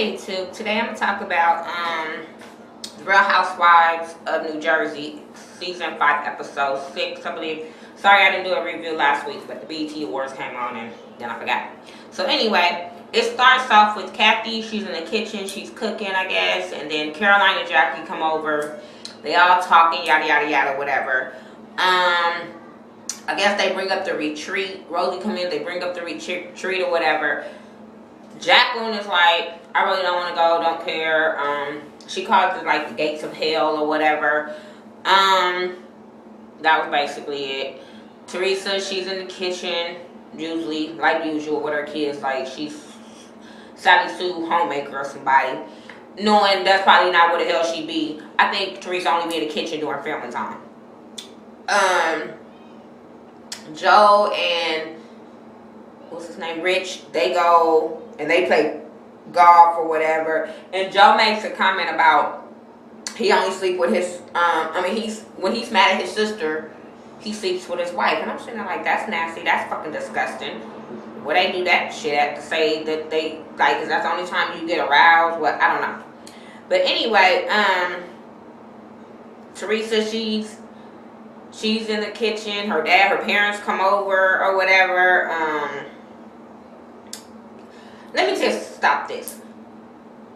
Hey YouTube, today I'm going to talk about The Real Housewives of New Jersey, Season 5, Episode 6, I believe. Sorry I didn't do a review last week, but the BET Awards came on and then I forgot. So anyway, it starts off with Kathy. She's in the kitchen, she's cooking, I guess, and then Caroline and Jackie come over. They all talking, yada, yada, yada, whatever. I guess they bring up the retreat. Rosie come in, they bring up the retreat or whatever. Jacqueline is like, I really don't want to go, don't care. She calls it like the gates of hell or whatever. That was basically it. Teresa, she's in the kitchen, usually, like usual, with her kids. Like, she's Sally Sue homemaker or somebody. Knowing that's probably not where the hell she be. I think Teresa only be in the kitchen during family time. Joe and what's his name, Rich, they go and they play golf or whatever, and Joe makes a comment about he only sleep with his when he's mad at his sister, he sleeps with his wife. And I'm sitting there like, that's nasty, that's fucking disgusting. Would they do that shit at to say that they like, is that the only time you get aroused? What, I don't know. But anyway, Teresa, she's in the kitchen. Her parents come over or whatever. Let me just stop this.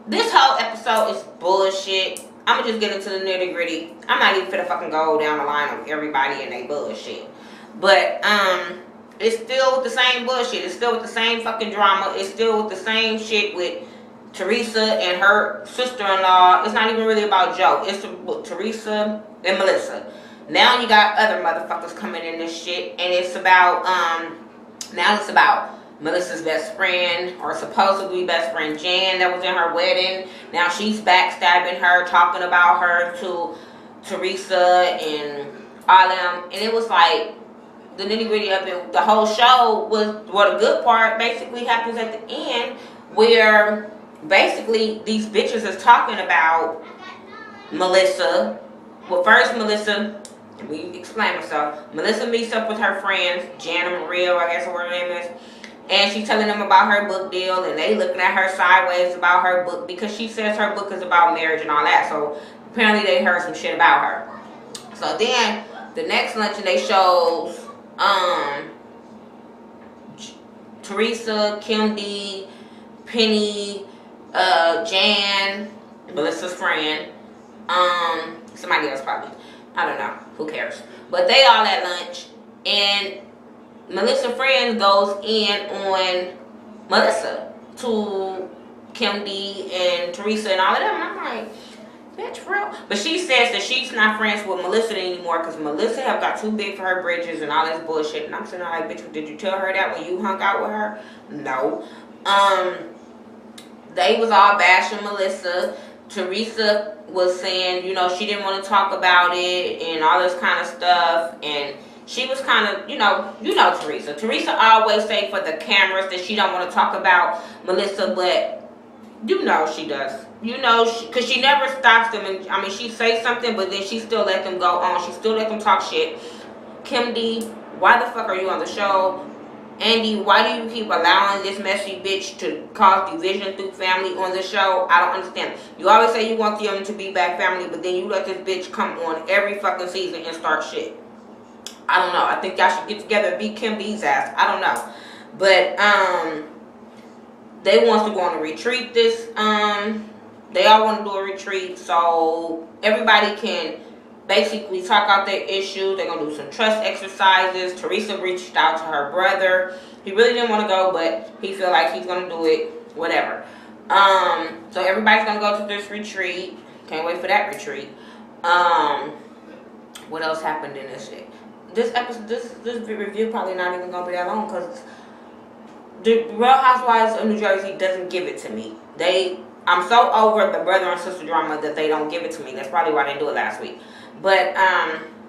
This whole episode is bullshit. I'm gonna just get into the nitty gritty. I'm not even finna fucking go down the line of everybody and they bullshit. But, it's still with the same bullshit. It's still with the same fucking drama. It's still with the same shit with Teresa and her sister-in-law. It's not even really about Joe. It's Teresa and Melissa. Now you got other motherfuckers coming in this shit, and it's about, now it's about Melissa's best friend, or supposedly best friend Jan, that was in her wedding. Now she's backstabbing her, talking about her to Teresa and all them. And it was like, the nitty gritty of it, the whole show was, well, the good part basically happens at the end, where basically these bitches is talking about Melissa. Well, first Melissa, let me explain myself. Melissa meets up with her friends, Jan and Maria, I guess what her name is. And she's telling them about her book deal, and they looking at her sideways about her book, because she says her book is about marriage and all that. So apparently they heard some shit about her. So then the next luncheon they shows Teresa, Kim D, Penny, Jan, Melissa's friend, somebody else probably. I don't know. Who cares? But they all at lunch, and Melissa's friend goes in on Melissa to Kim D and Teresa and all of them. And I'm like, bitch, for real? But she says that she's not friends with Melissa anymore because Melissa have got too big for her bridges and all this bullshit. And I'm sitting there like, bitch, did you tell her that when you hung out with her? No. They was all bashing Melissa. Teresa was saying, you know, she didn't want to talk about it and all this kind of stuff. And she was kind of, you know Teresa. Teresa always say for the cameras that she don't want to talk about Melissa, but you know she does. You know, because she never stops them. And I mean, she say something, but then she still let them go on. She still let them talk shit. Kim D, why the fuck are you on the show? Andy, why do you keep allowing this messy bitch to cause division through family on the show? I don't understand. You always say you want them to be back family, but then you let this bitch come on every fucking season and start shit. I don't know. I think y'all should get together and beat Kim D's ass. I don't know. But, they want to go on a retreat this, they all want to do a retreat so everybody can basically talk out their issues. They're going to do some trust exercises. Teresa reached out to her brother. He really didn't want to go, but he feel like he's going to do it, whatever. So everybody's going to go to this retreat. Can't wait for that retreat. What else happened in this shit? This episode, this review probably not even going to be that long because the Real Housewives of New Jersey doesn't give it to me. I'm so over the brother and sister drama that they don't give it to me. That's probably why they do it last week. But,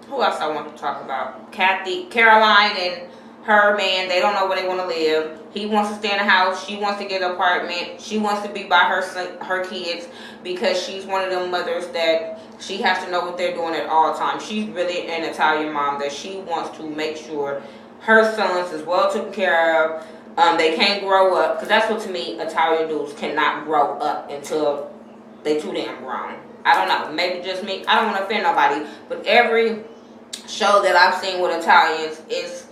who else I want to talk about? Caroline and her man, they don't know where they want to live. He wants to stay in the house. She wants to get an apartment. She wants to be by her kids because she's one of them mothers that she has to know what they're doing at all times. She's really an Italian mom that she wants to make sure her sons is well taken care of. They can't grow up, because that's what, to me, Italian dudes cannot grow up until they too damn grown. I don't know, maybe just me. I don't want to offend nobody, but every show that I've seen with Italians is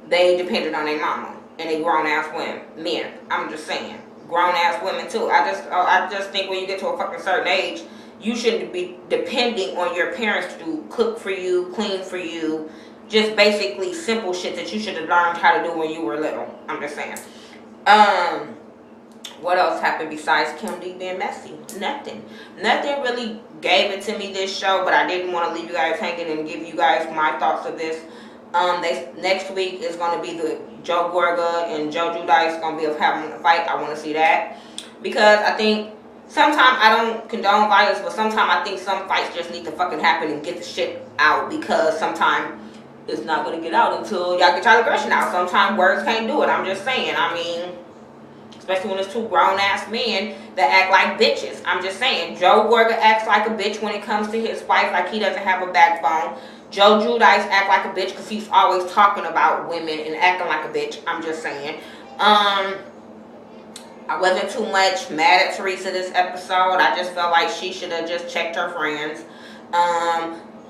they depended on their mama and they grown ass women, men. I'm just saying, grown ass women too. I just think when you get to a fucking certain age, you shouldn't be depending on your parents to cook for you, clean for you. Just basically simple shit that you should have learned how to do when you were little. I'm just saying. What else happened besides Kim D being messy? Nothing. Nothing really gave it to me this show, but I didn't want to leave you guys hanging and give you guys my thoughts of this. Next week is going to be the Joe Gorga and Joe Giudice going to be having a fight. I want to see that. Because I think sometimes I don't condone violence, but sometimes I think some fights just need to fucking happen and get the shit out, because sometimes it's not going to get out until y'all get y'all aggression out. Sometimes words can't do it. I'm just saying. I mean, especially when it's two grown-ass men that act like bitches. I'm just saying. Joe Gorga acts like a bitch when it comes to his wife, like he doesn't have a backbone. Joe Giudice act like a bitch because he's always talking about women and acting like a bitch. I'm just saying. I wasn't too much mad at Teresa this episode. I just felt like she should have just checked her friends.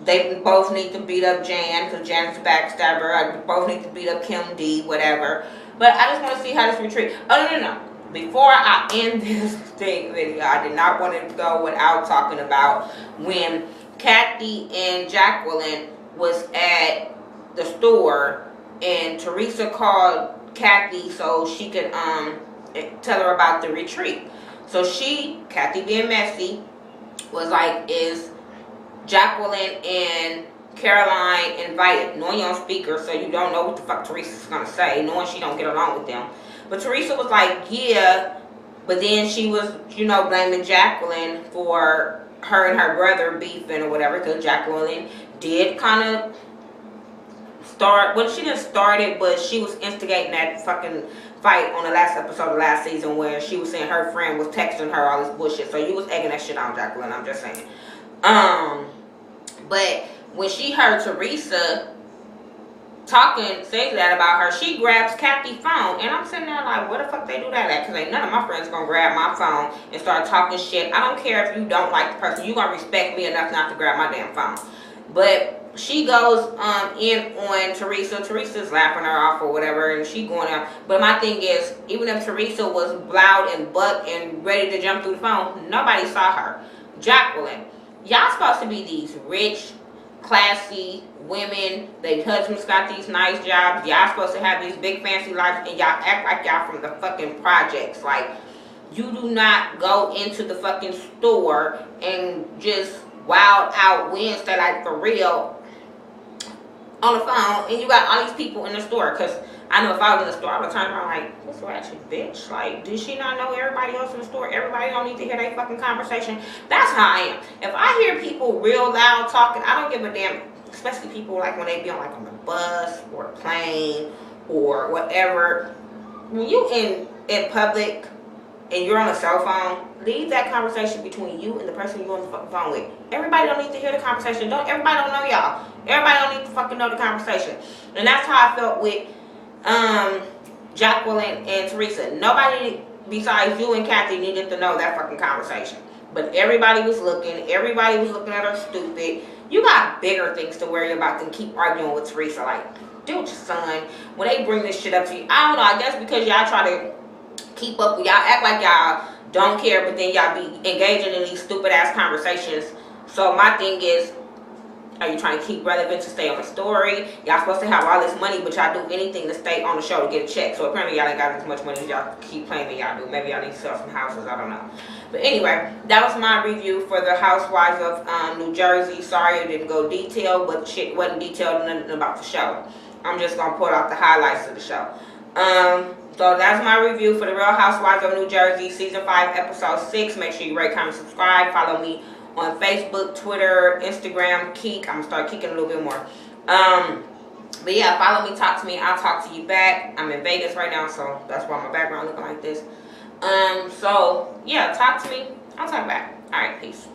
They both need to beat up Jan, because Jan's a backstabber. They both need to beat up Kim D, whatever. But I just want to see how this retreat. Oh, no. Before I end this video, I did not want to go without talking about when Kathy and Jacqueline was at the store and Teresa called Kathy so she could tell her about the retreat. So Kathy being messy, was like, is Jacqueline and Caroline invited? Knowing you on speaker, so you don't know what the fuck Teresa's gonna say, knowing she don't get along with them. But Teresa was like, yeah, but then she was, blaming Jacqueline for her and her brother beefing or whatever, because Jacqueline did kind of start, well, she didn't start it, but she was instigating that fucking fight on the last episode of last season where she was saying her friend was texting her all this bullshit. So you was egging that shit on, Jacqueline, I'm just saying. But when she heard Teresa saying that about her, she grabs Kathy's phone, and I'm sitting there like, where the fuck they do that at? Because ain't none of my friends gonna grab my phone and start talking shit. I don't care if you don't like the person, you gonna respect me enough not to grab my damn phone. But she goes in on Teresa. Teresa's laughing her off or whatever, and she going out. But my thing is, even if Teresa was loud and buck and ready to jump through the phone, nobody saw her. Jacqueline, y'all supposed to be these rich, classy women. Their husbands got these nice jobs. Y'all supposed to have these big fancy lives, and y'all act like y'all from the fucking projects. Like, you do not go into the fucking store and just wild out Wednesday, like, for real, on the phone, and you got all these people in the store. Because I know if I was in the store, I would turn around like, what's ratchet, bitch? Like, did she not know everybody else in the store? Everybody don't need to hear their fucking conversation. That's how I am. If I hear people real loud talking, I don't give a damn. Especially people like when they be on, like, on the bus or a plane or whatever. When you in public and you're on a cell phone, leave that conversation between you and the person you're on the fucking phone with. Everybody don't need to hear the conversation. Everybody don't know y'all. Everybody don't need to fucking know the conversation. And that's how I felt with Jacqueline and Teresa. Nobody besides you and Kathy needed to know that fucking conversation. But everybody was looking. Everybody was looking at her stupid. You got bigger things to worry about than keep arguing with Teresa. Like, dude, son, when they bring this shit up to you, I don't know, I guess because y'all try to keep up with, y'all act like y'all don't care, but then y'all be engaging in these stupid ass conversations. So my thing is, are you trying to keep relevant to stay on the story? Y'all supposed to have all this money, but y'all do anything to stay on the show to get a check. So apparently y'all ain't got as much money as y'all keep claiming y'all do. Maybe y'all need to sell some houses, I don't know. But anyway, that was my review for the Housewives of New Jersey. Sorry it didn't go detailed, but shit wasn't detailed nothing about the show. I'm just going to put out the highlights of the show. So that's my review for the Real Housewives of New Jersey, Season 5, Episode 6. Make sure you rate, comment, subscribe. Follow me on Facebook, Twitter, Instagram, Keek. I'm going to start keeking a little bit more. But yeah, follow me, talk to me. I'll talk to you back. I'm in Vegas right now, so that's why my background looking like this. So yeah, talk to me. I'll talk back. All right, peace.